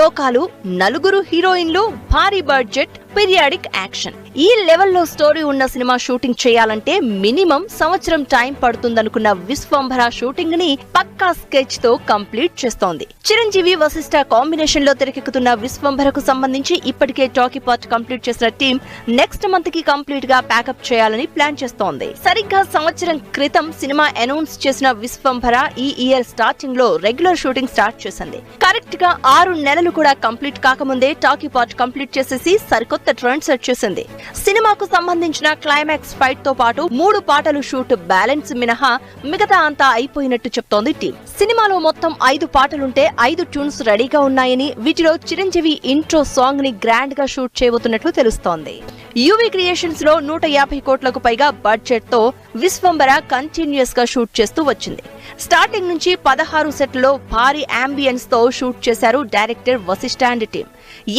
లోకాలు, నలుగురు హీరోయిన్లు, భారీ బడ్జెట్, పీరియాడిక్ యాక్షన్. ఈ లెవెల్లో స్టోరీ ఉన్న సినిమా షూటింగ్ చేయాలంటే మినిమం సంవత్సరం టైం పడుతుందనుకున్న విశ్వంభర షూటింగ్ ని పక్కా స్కెచ్ తో కంప్లీట్ చేస్తోంది. చిరంజీవి వశిష్ఠ కాంబినేషన్ లో తెరకెక్కుతున్న విశ్వంభరకు సంబంధించి ఇప్పటికే టాకీ పార్ట్ కంప్లీట్ చేసిన టీం నెక్స్ట్ మంత్ కి కంప్లీట్ గా ప్యాకప్ చేయాలని ప్లాన్ చేస్తోంది. సరిగ్గా సంవత్సరం క్రితం సినిమా అనౌన్స్ చేసిన విశ్వంభర ఈ ఇయర్ స్టార్టింగ్ లో రెగ్యులర్ షూటింగ్ స్టార్ట్ చేసింది. కరెక్ట్ గా 6 నెలలు కూడా కంప్లీట్ కాకముందే టాకీ పార్ట్ కంప్లీట్ చేసేసి సరికొత్త ట్రెండ్ సెట్ చేసింది. సినిమాకు సంబంధించిన క్లైమాక్స్ ఫైట్ తో పాటు 3 పాటలు షూట్ బ్యాలెన్స్ మినహా మిగతా అంతా అయిపోయినట్టు చెప్తోంది టీం. సినిమాలో మొత్తం 5 పాటలుంటే 5 ట్యూన్స్ రెడీగా ఉన్నాయని, వీటిలో చిరంజీవి ఇంట్రో సాంగ్ ని గ్రాండ్ గా షూట్ చేయబోతున్నట్లు తెలుస్తోంది. యువి క్రియేషన్స్ లో 150 కోట్లకు పైగా బడ్జెట్ తో విశ్వంభర కంటిన్యూస్ గా షూట్ చేస్తూ వచ్చింది. స్టార్టింగ్ నుంచి 16 సెట్లలో భారీ అంబియన్స్ తో షూట్ చేశారు డైరెక్టర్ వశిష్ఠ అండ్ టీం.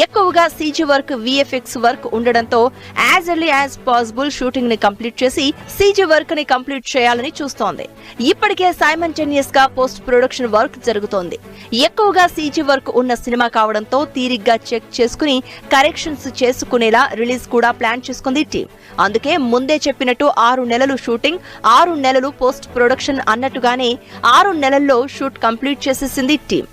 ఎక్కువగా సీజీ వర్క్, విఎఫ్ఎక్స్ వర్క్ ఉండడంతో as early as possible shooting ని కంప్లీట్ చేసి సీజీ వర్క్ ని కంప్లీట్ చేయాలని చూస్తోంది. ఇప్పటికే సైమల్టేనియస్ గా పోస్ట్ ప్రొడక్షన్ వర్క్ జరుగుతోంది. ఎక్కువగా సీజీ వర్క్ ఉన్న సినిమా కావడంతో తీరిగ్గా చెక్ చేసుకుని కరెక్షన్స్ చేసుకునేలా రిలీజ్ కూడా ప్లాన్ చేసుకుంది టీం. అందుకే ముందే చెప్పినట్టు 6 నెలలు షూటింగ్, 6 నెలలు పోస్ట్ ప్రొడక్షన్ అన్నట్టుగానే 6 నెలల్లో షూట్ కంప్లీట్ చేసేసింది టీం.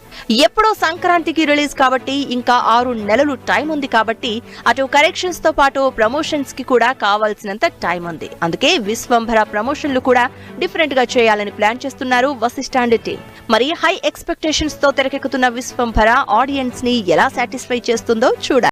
ఎప్పుడో సంక్రాంతికి రిలీజ్ కాబట్టి ఇంకా 6 నెలలు టైం ఉంది కాబట్టి అటు కరెక్షన్స్ తో పాటు ప్రమోషన్స్ కి కూడా కావాల్సినంత టైం ఉంది. అందుకే విశ్వంభర ప్రమోషన్లు కూడా డిఫరెంట్ గా చేయాలని ప్లాన్ చేస్తున్నారు వశిష్ఠ అండ్ టీం. మరి హై ఎక్స్పెక్టేషన్స్ తో తెరకెక్కుతున్న విశ్వంభర ఆడియన్స్ ని ఎలా సాటిస్ఫై చేస్తుందో చూడాలి.